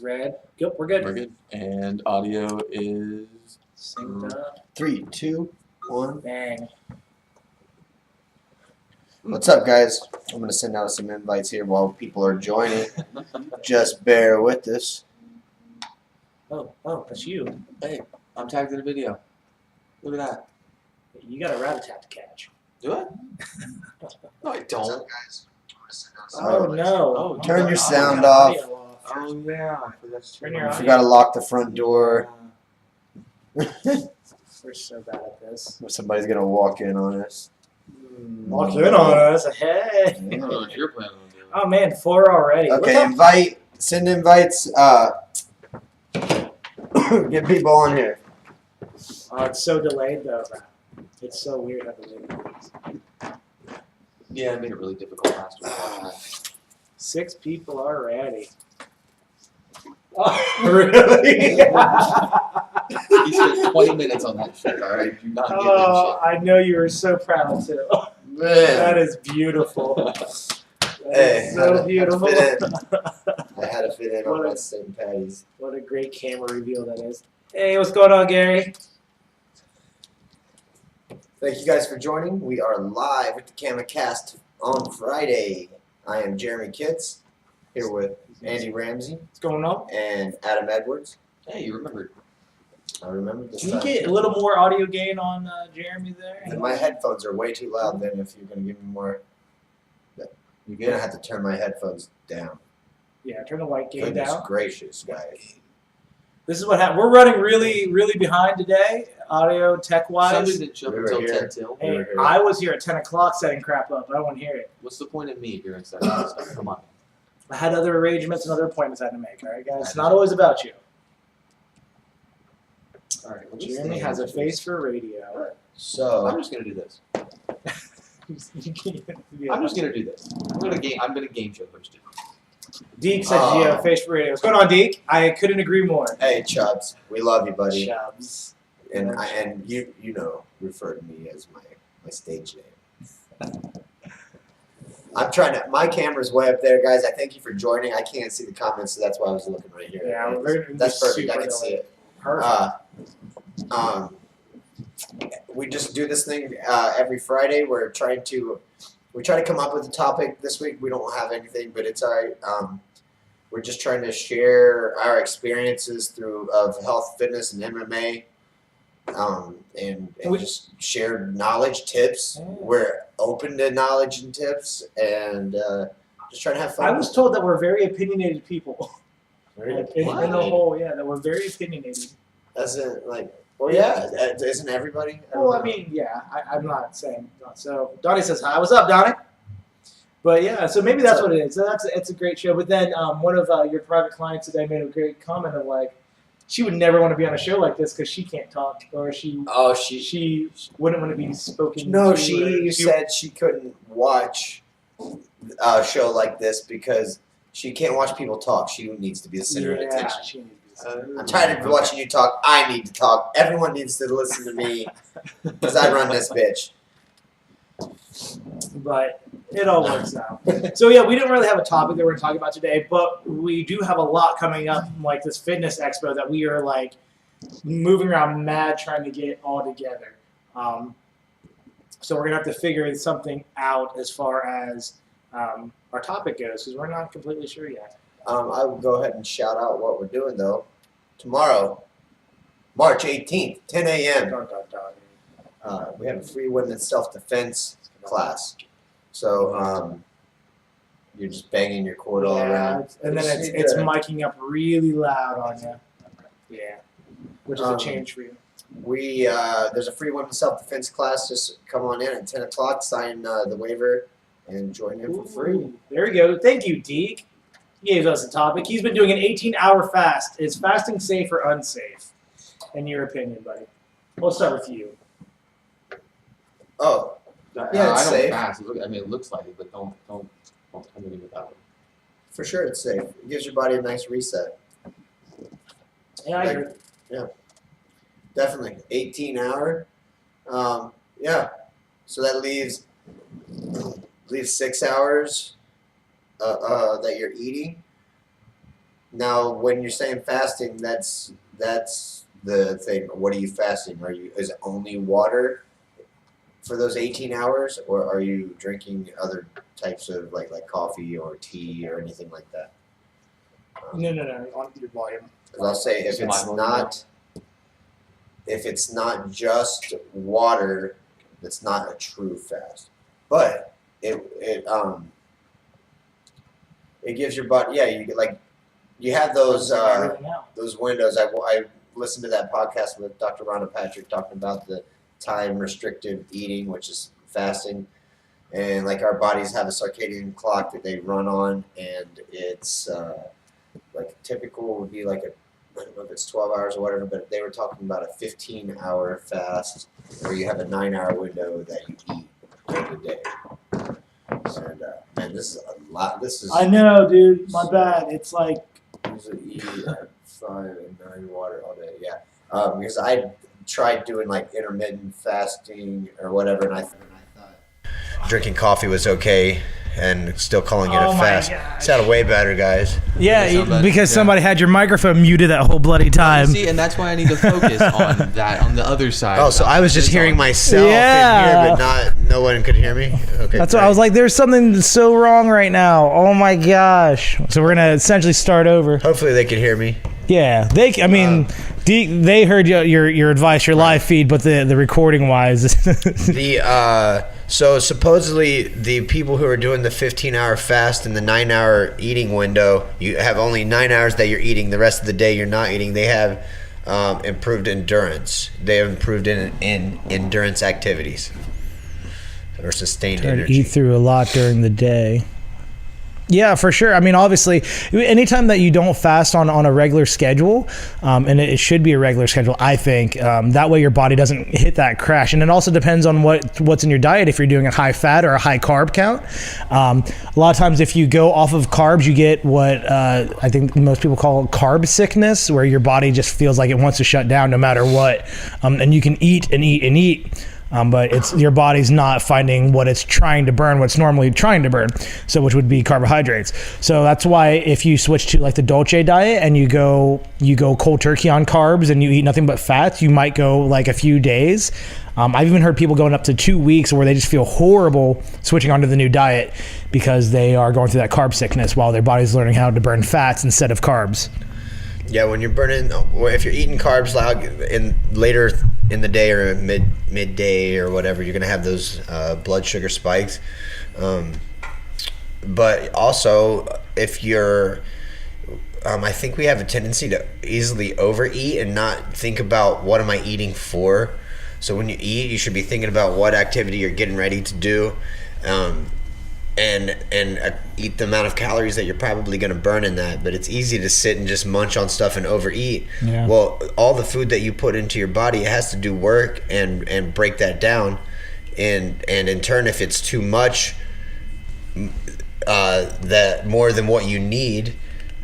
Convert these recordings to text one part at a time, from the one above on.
Red. Yep, we're good. We're good. And audio is Synced up. 3, 2, 1. Bang. What's up, guys? I'm gonna send out some invites here while people are joining. Just bear with us. Oh, that's you. Hey, I'm tagged in a video. Look at that. You got a rat-a-tat to catch. Do I? No, I don't. guys? Oh, no. Oh, Turn your You sound got off. audio off. Oh yeah. That's Turn true. your You audio. forgot to lock the front door. We're so bad at this. Somebody's gonna walk in on us. Walk in on us. Hey. I don't know what you're planning on doing. Oh, man, 4 already. Okay, send invites. Get people on here. Oh, it's so delayed, though. It's so weird how delayed it is. Yeah, it made it really difficult last week. 6 people already. Oh, really? He spent 20 minutes on that shit, alright? Do not give him Oh, I know you were so proud, too. Man. That is beautiful. That Hey, is had so to beautiful. fit I had to fit in on What a- my St. Patty's. What a great camera reveal that is. Hey, what's going on, Gary? Thank you guys for joining. We are live with the CAMMA cast on Friday. I am Jeremy Kitts, here with Andy Ramsey What's going on? and Adam Edwards. Hey, you remembered. I remember this Can you time. get a little more audio gain on Jeremy there? And my headphones are way too loud then if you're going to give me more. You You're going to good? have to turn my headphones down. Yeah, turn the white gain Goodness down. gracious, guys. This is what happened. We're running really behind today, audio tech-wise. Somebody didn't show up We were until here. 10 till. Hey, we were here. I was here at 10 o'clock setting crap up. I won't hear it. What's the point of me here instead of stuff? Come on. I had other arrangements and other appointments I had to make. All right, guys? It's not always about you. All right. Jeremy has a face for radio. I'm So, just gonna do this. Yeah. I'm just gonna do this. I'm gonna game show host it. Deke said you have a face for radio. What's going on, Deke? I couldn't agree more. hey, Chubbs, we love you, buddy. Chubbs. And you refer to me as my stage name. I'm trying to. My camera's way up there, guys. I thank you for joining. I can't see the comments, so that's why I was looking right here. Yeah, we're That's perfect. I super can see it. Perfect. We just do this thing every Friday. We try to come up with a topic. This week we don't have anything, but it's all right. We're just trying to share our experiences of health, fitness, and MMA. And We- just share knowledge, tips. Yeah. We're open to knowledge and tips, and just trying to have fun. I was told that we're very opinionated people. Very In the opinionated. whole, yeah, that we're very opinionated. As in, like, well, yeah, isn't everybody? don't Well, I know. mean, yeah, I'm not saying not. So Donnie says hi. What's up, Donnie? But yeah, so maybe that's what it is. So it's a great show. But then one of your private clients today made a great comment of like, she would never want to be on a show like this because she can't talk, or she wouldn't want to be spoken. No, to, she or said she couldn't watch a show like this because she can't watch people talk. She needs to be the center of attention. she needs to be the center. I'm tired of watching you talk. I need to talk. Everyone needs to listen to me because I run this bitch. But it all works out. So yeah, we didn't really have a topic that we're going to talk about today, but we do have a lot coming up, like this fitness expo that we are like moving around mad trying to get all together. So we're going to have to figure something out as far as our topic goes, because we're not completely sure yet. I will go ahead and shout out what we're doing though. Tomorrow, March 18th, 10 a.m. Dun, dun, dun. We have a free women's self-defense class. So you're just banging your cord all around. And then it's miking up really loud on you. Yeah, which is a change for you. There's a free women's self-defense class. Just come on in at 10 o'clock, sign the waiver, and join in for free. Ooh, there we go. Thank you, Deke. He gave us a topic. He's been doing an 18-hour fast. Is fasting safe or unsafe? In your opinion, buddy. We'll start with you. Oh, Yeah, Yeah, it's I don't safe. fast. I mean, it looks like it, but don't come in with that one. for sure it's safe. It gives your body a nice reset. Yeah, I agree. Definitely. 18-hour. Yeah. So that leaves 6 hours that you're eating. Now, when you're saying fasting, that's the thing. What are you fasting? Is it only water for those 18 hours, or are you drinking other types of like coffee or tea or anything like that? No, on your volume. 'Cause I'll say if it's not just water, that's not a true fast. But it gives your body, yeah, you get like, you have those windows. I listened to that podcast with Dr. Rhonda Patrick talking about the time restrictive eating, which is fasting, and like our bodies have a circadian clock that they run on, and it's like typical would be like I don't know if it's 12 hours or whatever, but they were talking about a 15-hour fast where you have a 9-hour window that you eat during the day. And man, this is a lot. I know, dude. My bad. It's like usually eat at 5 and 9 water all day. Yeah, because I tried doing like intermittent fasting or whatever, and I thought drinking coffee was okay, and still calling it a fast. It sounded way better, guys. Yeah, because somebody had your microphone muted that whole bloody time. See, and that's why I need to focus on that, on the other side. Oh, so I was just hearing myself in here, but no one could hear me? Okay. That's what I was like, there's something so wrong right now. Oh my gosh. So we're going to essentially start over. Hopefully they could hear me. Yeah, they heard your advice, your live feed, but the recording wise. So supposedly the people who are doing the 15-hour fast and the 9-hour eating window, you have only 9 hours that you're eating. The rest of the day you're not eating. They have improved endurance. They have improved in endurance activities or sustained energy. Eat through a lot during the day. Yeah, for sure. I mean, obviously, anytime that you don't fast on a regular schedule, and it should be a regular schedule, I think, that way your body doesn't hit that crash. And it also depends on what's in your diet, if you're doing a high fat or a high carb count. A lot of times if you go off of carbs, you get what I think most people call carb sickness, where your body just feels like it wants to shut down no matter what. And you can eat and eat and eat. But it's your body's not finding what it's trying to burn, what's normally trying to burn, so which would be carbohydrates. So that's why if you switch to like the Dolce diet and you go cold turkey on carbs and you eat nothing but fats, you might go like a few days. I've even heard people going up to 2 weeks where they just feel horrible switching onto the new diet because they are going through that carb sickness while their body's learning how to burn fats instead of carbs. Yeah, when you're burning, if you're eating carbs later in the day or midday or whatever, you're gonna have those blood sugar spikes. But also, if you're, I think we have a tendency to easily overeat and not think about what am I eating for. So when you eat, you should be thinking about what activity you're getting ready to do. And eat the amount of calories that you're probably going to burn in that. But it's easy to sit and just munch on stuff and overeat. Yeah. Well, all the food that you put into your body, it has to do work and break that down. And in turn, if it's too much, that more than what you need,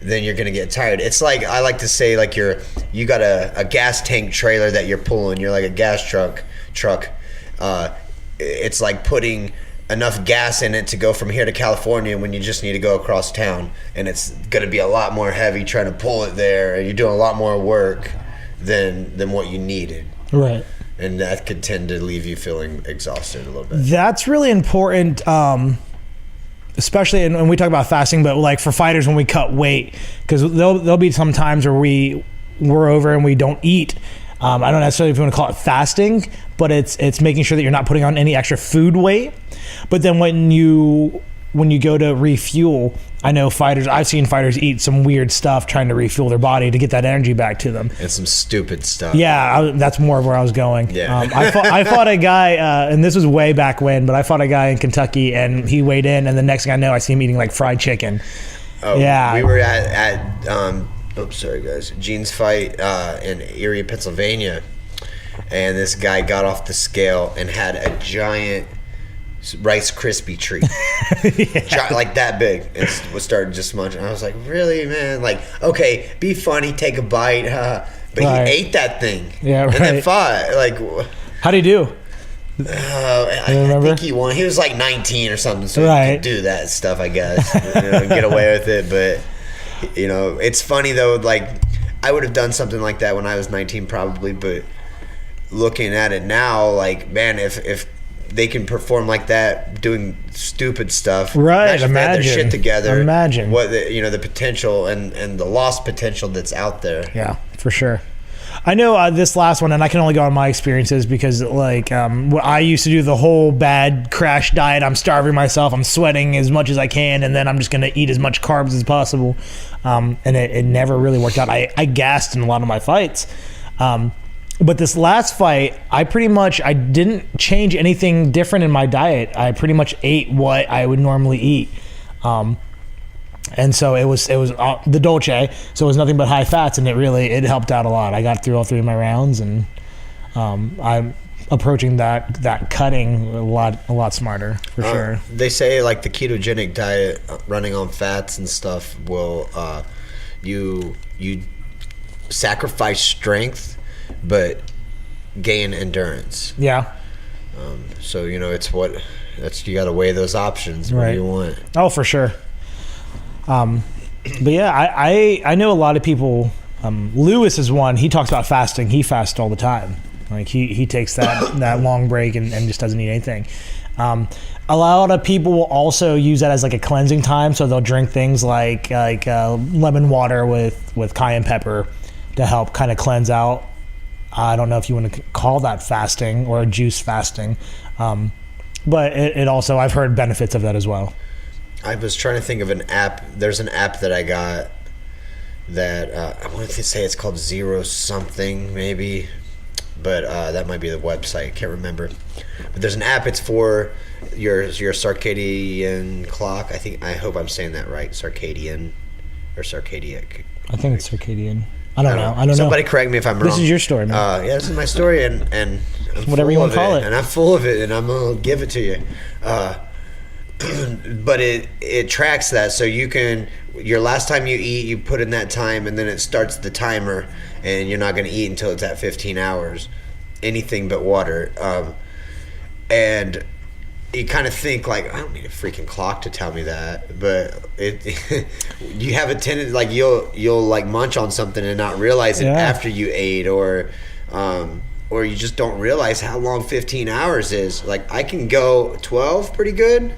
then you're going to get tired. It's like, I like to say, like you got a gas tank trailer that you're pulling. You're like a gas truck. It's like putting enough gas in it to go from here to California when you just need to go across town, and it's going to be a lot more heavy trying to pull it there, and you're doing a lot more work than what you needed. Right. And that could tend to leave you feeling exhausted a little bit. That's really important, especially when we talk about fasting, but like for fighters when we cut weight, because there'll be some times where we're over and we don't eat. I don't necessarily if you want to call it fasting, but it's making sure that you're not putting on any extra food weight. But then when you go to refuel, I've seen fighters eat some weird stuff trying to refuel their body to get that energy back to them. And some stupid stuff. Yeah, that's more of where I was going. Yeah. I fought a guy, and this was way back when, but I fought a guy in Kentucky, and he weighed in, and the next thing I know, I see him eating like fried chicken. Oh, yeah. We were at sorry guys, Gene's fight in Erie, Pennsylvania, and this guy got off the scale and had a giant Rice Krispie treat. Yeah. Like that big, and was starting just munching. I was like, really, man? Like, okay, be funny, take a bite, but right. He ate that thing, yeah, right. And then fought. Like, how'd he do? I think he won. He was like 19 or something, so right. he could do that stuff, I guess. Get away with it, but You know, it's funny though. Like, I would have done something like that when I was 19, probably. But looking at it now, like, man, if they can perform like that, doing stupid stuff, right? Imagine if they had their shit together. Imagine what the potential and the lost potential that's out there. Yeah, for sure. I know this last one, and I can only go on my experiences because, like, I used to do the whole bad crash diet. I'm starving myself. I'm sweating as much as I can, and then I'm just going to eat as much carbs as possible. And it never really worked out. I gassed in a lot of my fights. But this last fight, I didn't change anything different in my diet. I pretty much ate what I would normally eat. And so it was the Dolce, so it was nothing but high fats, and it helped out a lot. I got through all 3 of my rounds, and I'm approaching that cutting a lot smarter, for sure. They say, like, the ketogenic diet, running on fats and stuff, will you sacrifice strength but gain endurance. Yeah. So you know, you got to weigh those options. What right. do you want? Oh, for sure. But yeah, I know a lot of people. Lewis is one. He talks about fasting. He fasts all the time. Like he takes that long break and just doesn't eat anything. A lot of people will also use that as like a cleansing time. So they'll drink things like lemon water with cayenne pepper to help kind of cleanse out. I don't know if you want to call that fasting or juice fasting, but it also, I've heard benefits of that as well. I was trying to think of an app. There's an app that I got that I wanted to say it's called Zero something maybe, but that might be the website. I can't remember. But there's an app. It's for your circadian clock. I hope I'm saying that right. Circadian or circadiac. I think it's circadian. I don't know. Somebody correct me if I'm wrong. This is your story, man. Yeah, this is my story, and I'm whatever you want to call it. And I'm full of it, and I'm gonna give it to you. But it tracks that, so you can, your last time you eat, you put in that time, and then it starts the timer, and you're not gonna eat until it's at 15 hours, anything but water. And you kind of think like, I don't need a freaking clock to tell me that, but you have a tendency, like you'll like munch on something and not realize it after you ate, or you just don't realize how long 15 hours is. Like, I can go 12 pretty good,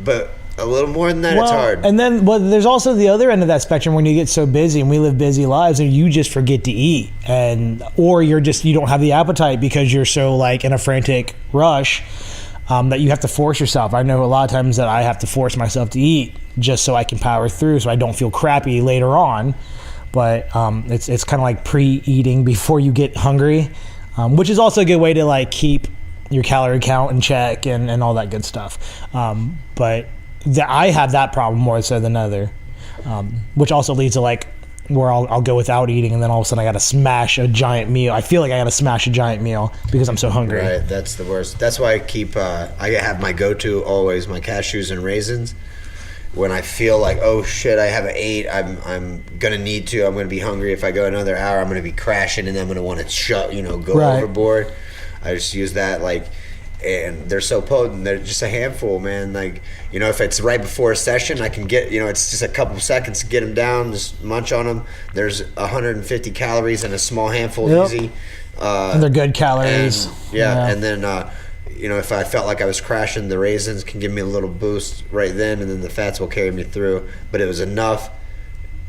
but a little more than that, it's hard. And then, there's also the other end of that spectrum when you get so busy, and we live busy lives, and you just forget to eat, or you don't have the appetite because you're so like in a frantic rush. That you have to force yourself. I know a lot of times that I have to force myself to eat just so I can power through, so I don't feel crappy later on. But it's kind of like pre-eating before you get hungry, which is also a good way to like keep your calorie count in check and all that good stuff. But I have that problem more so than other, which also leads to like where I'll go without eating, and then all of a sudden I got to smash a giant meal. I feel like I got to smash a giant meal because I'm so hungry. Right, that's the worst. That's why I have my go-to always, my cashews and raisins. When I feel like, oh shit, I haven't ate, I'm gonna need to. I'm gonna be hungry. If I go another hour, I'm gonna be crashing, and I'm gonna want to go overboard. I just use that and they're so potent. They're just a handful, man. Like, if it's right before a session, I can get, it's just a couple seconds to get them down, just munch on them. There's 150 calories in a small handful, easy. And they're good calories. And then, if I felt like I was crashing, the raisins can give me a little boost right then, and then the fats will carry me through. But it was enough.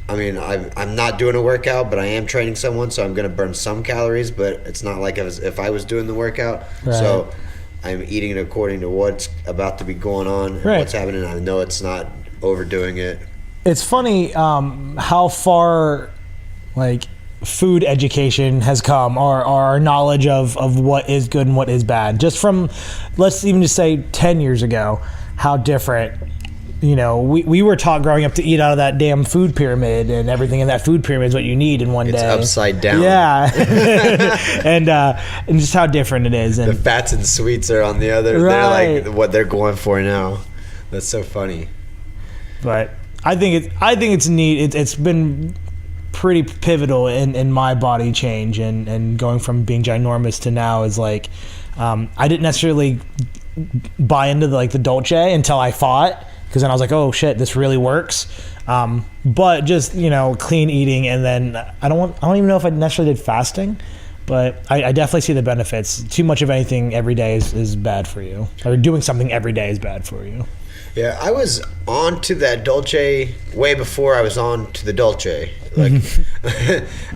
I mean, I'm not doing a workout, but I am training someone, so I'm going to burn some calories, but it's not like if I was doing the workout. Right. So I'm eating it according to what's about to be going on and what's happening. I know it's not overdoing it. It's funny how far like food education has come, or our knowledge of what is good and what is bad. Just from, let's even just say 10 years ago, how different. We were taught growing up to eat out of that damn food pyramid, and everything in that food pyramid is what you need in one day. It's upside down. Yeah. and just how different it is. And the fats and sweets are on the other. Right. They're like what they're going for now. That's so funny. But I think it's neat. It's been pretty pivotal in my body change, and going from being ginormous to now is like, I didn't necessarily buy into the Dolce until I fought. because then I was like, oh shit, this really works. But just clean eating, and then I don't even know if I necessarily did fasting, but I definitely see the benefits. Too much of anything every day is bad for you, or doing something every day is bad for you. Yeah, I was on to that Dolce way before I was on to the Dolce. Like,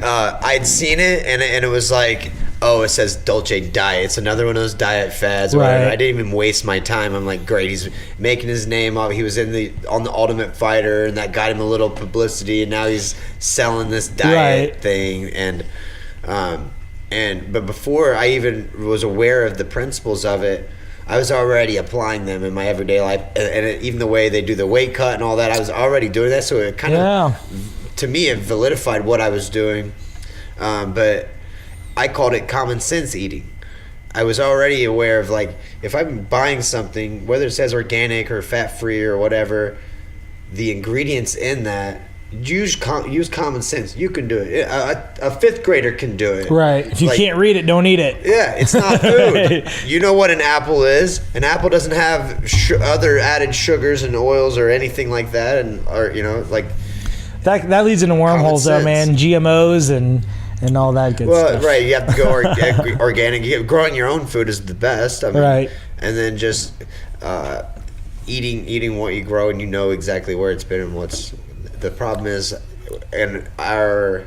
I'd seen it, and it was like, oh, it says Dolce Diet. It's another one of those diet fads. Or whatever. Right. I didn't even waste my time. I'm like, great, he's making his name up. He was on the Ultimate Fighter, and that got him a little publicity, and now he's selling this diet thing. But before I even was aware of the principles of it, I was already applying them in my everyday life, and even the way they do the weight cut and all that, I was already doing that. So it kind of, to me, it validified what I was doing. But I called it common sense eating. I was already aware of, like, if I'm buying something, whether it says organic or fat free or whatever, the ingredients in that, use common sense. You can do it. A fifth grader can do it. Right. If you can't read it, don't eat it. Yeah, it's not food. You know what an apple is. An apple doesn't have other added sugars and oils or anything like that, that leads into wormholes though, man. GMOs and all that good stuff. Right. You have to go organic. Growing your own food is the best. I mean, right. And then just eating what you grow, and you know exactly where it's been and what's. The problem is, in where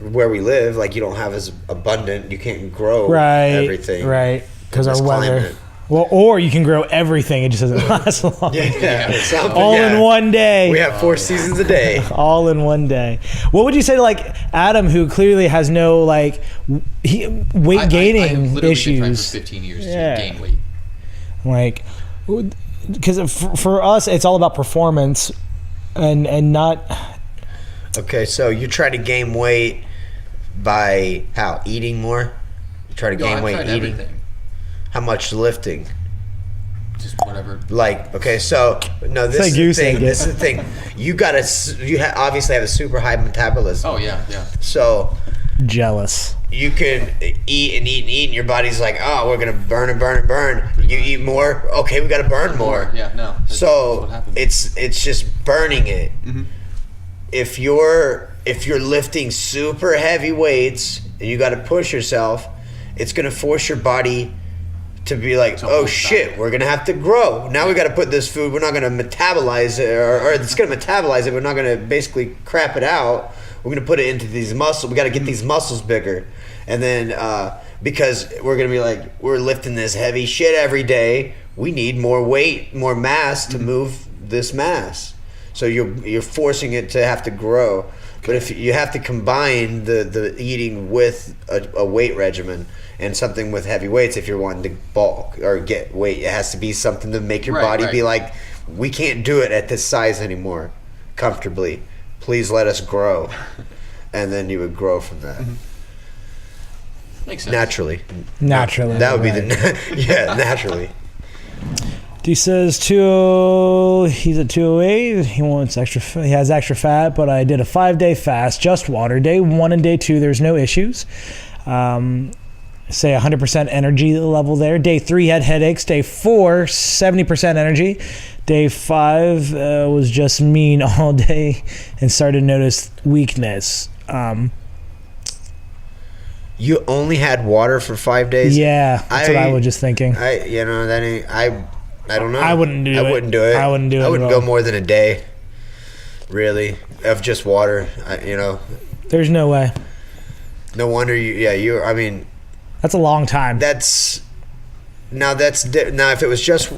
we live, like, you don't have as abundant. You can't grow everything. Right. Because our weather. Climate. Well, or you can grow everything. It just doesn't last long. Yeah. All in one day. We have 4 seasons a day. All in one day. What would you say to, like, Adam, who clearly has no, like, weight gaining I have literally issues? been trying for 15 years to gain weight. Like, because for us, it's all about performance. And not. Okay, so you try to gain weight by how? Eating more? You try to gain weight eating? Everything. How much lifting? Just whatever. Like, okay, so no, this is the thing. This is the thing. You obviously have a super high metabolism. Oh yeah. So jealous. You can eat and eat and eat, and your body's like, oh, we're gonna burn and burn and burn. You eat more, okay, we gotta burn more. Yeah, no. That's what happens. It's just burning it. Mm-hmm. If you're lifting super heavy weights and you got to push yourself, it's gonna force your body to be like, oh shit, we're gonna have to grow. Now we got to put this food. We're not gonna metabolize it, or it's gonna metabolize it. We're not gonna basically crap it out. We're gonna put it into these muscles. We got to get these muscles bigger. And then because we're going to be like, we're lifting this heavy shit every day, we need more weight, more mass to move this mass. So you're forcing it to have to grow. But if you have to combine the eating with a weight regimen and something with heavy weights, if you're wanting to bulk or get weight, it has to be something to make your body be like, we can't do it at this size anymore comfortably. Please let us grow. And then you would grow from that. Mm-hmm. Makes sense. Naturally. That would be naturally. He says he's at 208. He wants he has extra fat, but I did a 5-day fast, just water. Day 1 and day 2, there's no issues. Say 100% energy level there. Day 3 had headaches. Day 4, 70% energy. Day 5 was just mean all day and started to notice weakness. You only had water for 5 days? Yeah, that's what I was just thinking. I don't know. I wouldn't do it. I wouldn't do it. I wouldn't do it. I wouldn't go more than a day, really, of just water. There's no way. No wonder I mean, that's a long time. Now if it was just,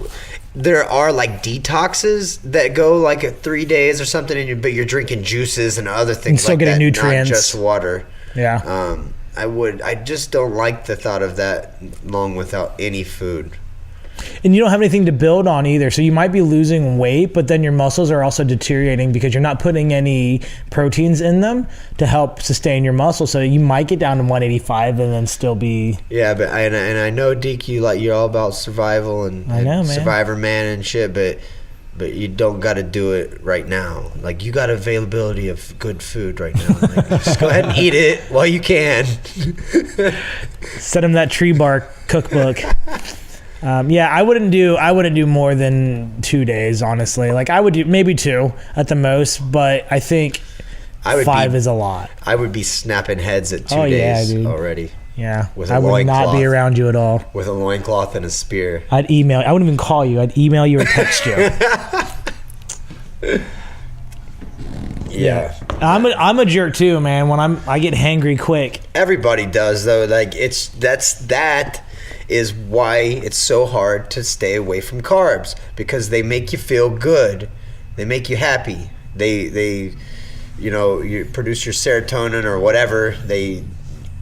there are like detoxes that go like 3 days or something, but you're drinking juices and other things, still like getting that, nutrients. not just water. Yeah. I just don't like the thought of that long without any food. And you don't have anything to build on either. So you might be losing weight, but then your muscles are also deteriorating because you're not putting any proteins in them to help sustain your muscle. So you might get down to 185 and then still be. Yeah, but I know, Deke, you're all about survival and Survivor Man and shit, but you don't got to do it right now. Like, you got availability of good food right now. Like, just go ahead and eat it while you can. Send him that tree bark cookbook. Yeah, I wouldn't do more than 2 days, honestly. Like I would do maybe 2 at the most, but I think 5 is a lot. I would be snapping heads at 2 Oh, yeah, days dude. already. Yeah, With a I would not loincloth. be around you at all. With a loincloth and a spear. I'd email. I wouldn't even call you. I'd email you or text you. Yeah. I'm a jerk too, man. When I get hangry quick. Everybody does though. Like that is why it's so hard to stay away from carbs, because they make you feel good. They make you happy. They you produce your serotonin or whatever.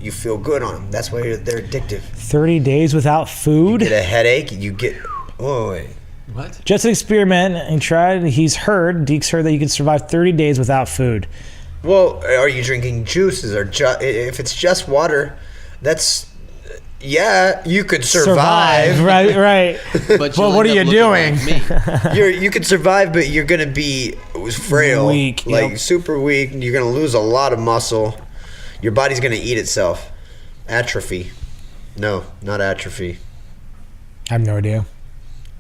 You feel good on them. That's why they're addictive. 30 days without food. You get a headache. You get wait. What? Just an experiment and tried. Deke's heard that you can survive 30 days without food. Well, are you drinking juices or if it's just water? That's you could survive. Right. But what are you doing? Like me. You could survive, but you're gonna be frail, Weak, like yep. super weak. You're gonna lose a lot of muscle. Your body's gonna eat itself. Atrophy. No, not atrophy. I have no idea.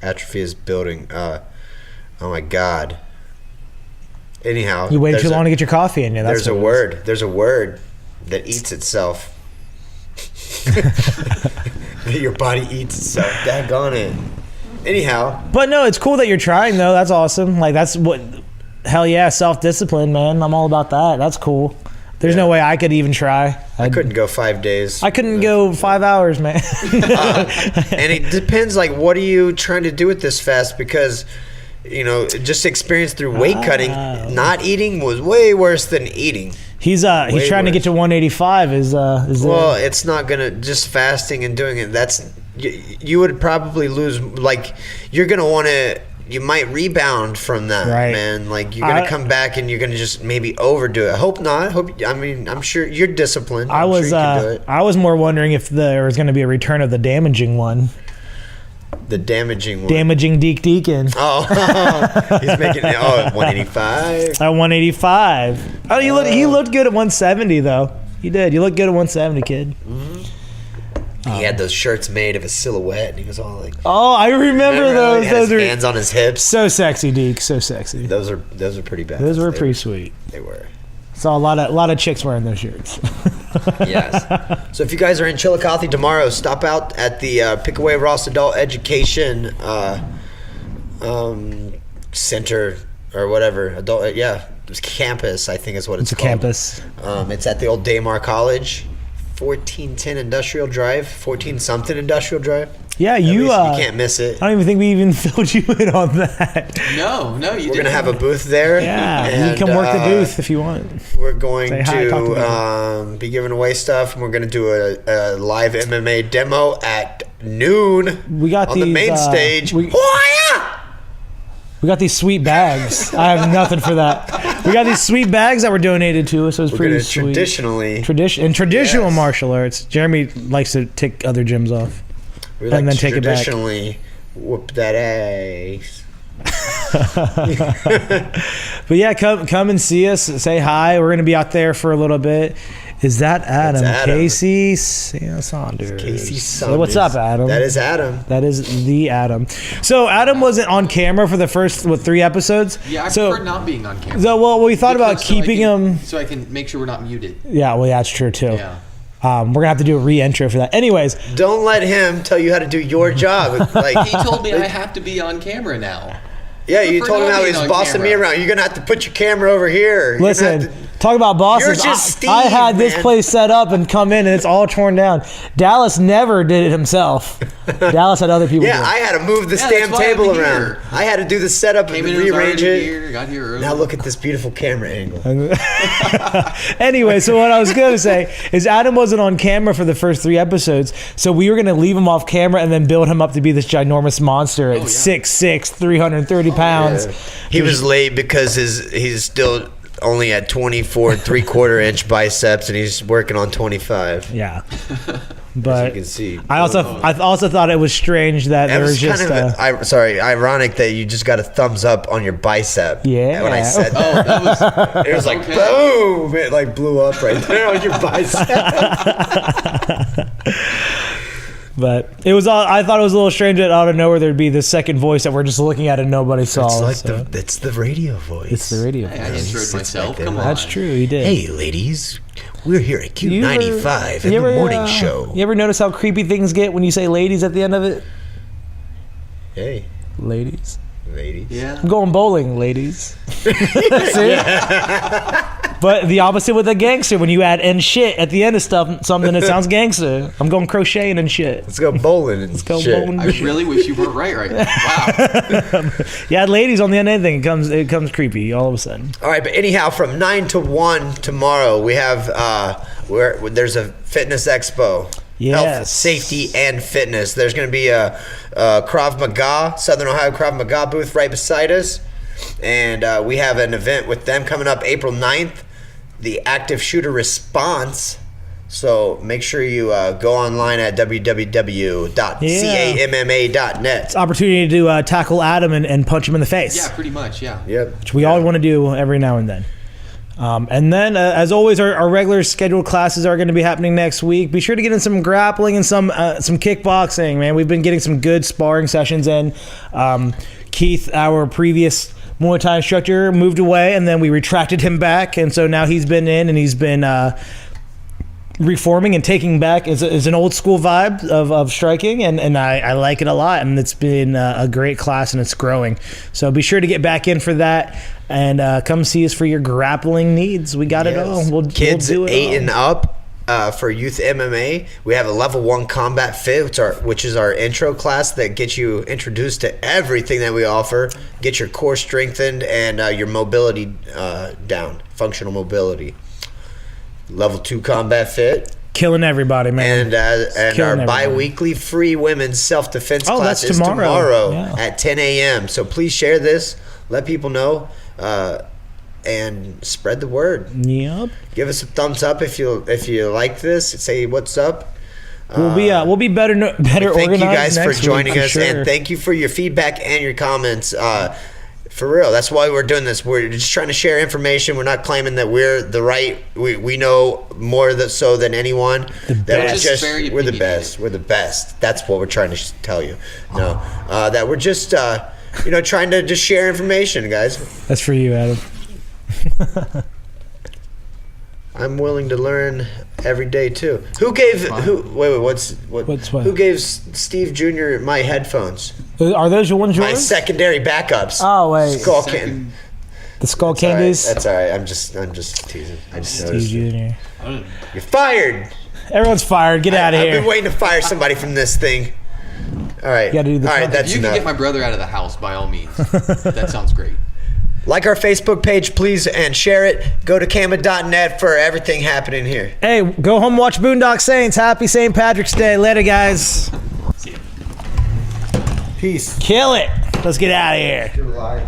Atrophy is building. Oh my God. Anyhow, You waited too long to get your coffee in you. That's there's a what it word. There's a word that eats itself. Your body eats itself. Daggone it. Anyhow, is. But no, it's cool that you're trying though. That's awesome. Like that's what. Hell yeah, self-discipline, man. I'm all about that. That's cool. There's no way I could even try. I couldn't go 5 days. I couldn't go 5 hours, man. And it depends, like, what are you trying to do with this fast? Because, just experience through weight cutting, not eating was way worse than eating. He's trying to get to 185. Well, it's not gonna just fasting and doing it. That's you would probably lose. Like, you're gonna want to. You might rebound from that, right. man. Like, you're gonna come back and you're gonna just maybe overdo it. I hope not. I'm sure you're disciplined. I was more wondering if there was going to be a return of the damaging one. The damaging one. Damaging Deke Deacon. Oh, he's making it. 185. At 185. Oh, he looked good at 170 though. He did. You looked good at 170, kid. He had those shirts made of a silhouette, and he was all like, Oh, I remember those. He had Those his are hands on his hips. so sexy, Deke. So sexy. Those are pretty bad. Those were pretty sweet. They were. Saw a lot of chicks wearing those shirts. Yes. So if you guys are in Chillicothe tomorrow, stop out at the Pickaway Ross Adult Education Center or whatever. Adult, it's campus, I think is what it's a called. campus. It's at the old Daymar College, 1410 Industrial Drive, 14-something Industrial Drive. Yeah, You can't miss it. I don't even think we even filled you in on that. No, you didn't. We're going to have a booth there. Yeah, and, you can work the booth if you want. We're going Say hi, talk to to be giving away stuff, and we're going to do a live MMA demo at noon We got on the main stage. We got these sweet bags. I have nothing for that. We got these sweet bags that were donated to us. So it's We're pretty going to sweet. traditionally Traditional Yes. martial arts. Jeremy likes to take other gyms off. we like and then to take it back. traditionally whoop that ass. But yeah, come and see us. Say hi. We're gonna be out there for a little bit. Is that Adam? Adam. Casey Saunders. Casey So Saunders. what's up, Adam? That is Adam. That is the Adam. So Adam wasn't on camera for the first 3 episodes. Yeah, I so, prefer not being on camera. So well, we thought about Because so I keeping can- him. so I can make sure we're not muted. Yeah, well, that's true too. Yeah. We're gonna have to do a re-intro for that. Anyways, Don't let him tell you how to do your job. Like He told me I have to be on camera now. yeah, you prefer told him not how being he's on bossing me camera. around. You're gonna have to put your camera over here. You're gonna listen. have to- Talk about bosses. You're just Steve, I had this man. place set up and come in and it's all torn down. Dallas never did it himself. Dallas had other people. Yeah, do it. I had to move the Yeah, damn that's why I'm table here. around. I had to do the setup and Came in, it was rearrange already it. here, got here early. Now look at this beautiful camera angle. Anyway, so what I was going to say is Adam wasn't on camera for the first 3 episodes, so we were going to leave him off camera and then build him up to be this ginormous monster at yeah. 6'6", 330 pounds. He was late because he's still only at 24 3/4 inch biceps and he's working on 25. Yeah. As you But can see. I also thought it was strange that It there was was just kind of ironic that you just got a thumbs up on your bicep. Yeah. When I said that, That was it was like okay. boom! It like blew up right there on your bicep. But it was all. I thought it was a little strange that out of nowhere there'd be this second voice that we're just looking at and nobody saw. It's like it's the radio voice. It's the radio Hey, voice. I enjoyed myself. Come on. That's true. He did. Hey, ladies, we're here at Q95 in You the ever, morning show. You ever notice how creepy things get when you say ladies at the end of it? Hey, Ladies. ladies. Yeah. I'm going bowling, ladies. See? But the opposite with a gangster, when you add and shit at the end of stuff, something that sounds gangster. I'm going crocheting and shit. Let's go bowling and Let's go shit. bowling. I really wish you weren't right now. Wow. Yeah, ladies on the end of anything, it comes creepy all of a sudden. All right, but anyhow, from 9 to 1 tomorrow, we have there's a fitness expo. Yes. Health, safety, and fitness. There's going to be a Krav Maga, Southern Ohio Krav Maga booth right beside us. And we have an event with them coming up April 9th, the Active Shooter Response. So make sure you go online at www.camma.net. It's an opportunity to tackle Adam and punch him in the face. Yeah, pretty much, yeah. Yep. Which we all want to do every now and then. And then, as always, our regular scheduled classes are going to be happening next week. Be sure to get in some grappling and some kickboxing, man. We've been getting some good sparring sessions in. Keith, our previous Muay Thai instructor, moved away, and then we retracted him back. And so now he's been in, and he's been reforming and taking back. It's an old school vibe of striking, and I like it a lot. And it's been a great class, and it's growing. So be sure to get back in for that. And come see us for your grappling needs. We got it all. Kids we'll do it 8 all. and up for youth MMA. We have a level 1 combat fit, which is our intro class that gets you introduced to everything that we offer. Get your core strengthened and your mobility down, functional mobility. Level 2 combat fit. Killing everybody, man. And our everybody. bi-weekly free women's self-defense class that's is tomorrow. tomorrow Yeah. at 10 a.m. So please share this. Let people know. And spread the word. Yep. Give us a thumbs up if you like this. Say what's up. We'll be better Thank organized. you guys for next week, joining us, sure. and thank you for your feedback and your comments. For real, that's why we're doing this. We're just trying to share information. We're not claiming that we're the right. We know more so than anyone. We're the best. We're the best. That's what we're trying to tell you. No, that we're just trying to just share information, guys. That's for you, Adam. I'm willing to learn every day too. Who gave Who gave Steve Jr. my headphones? Are those your ones? My Yours? secondary backups. Oh wait, Skull Candy. the skull That's all right. candies. That's all right. I'm just teasing. I just Steve noticed. Jr. You're fired. Everyone's fired. Get out of I've here. been waiting to fire somebody from this thing. All right. You gotta do the all right. front. That's You can enough. get my brother out of the house by all means. That sounds great. Like our Facebook page, please, and share it. Go to camma.net for everything happening here. Hey, go home and watch Boondock Saints. Happy St. Patrick's Day. Later, guys. See ya. Peace. Kill it. Let's get out of here. You're lying.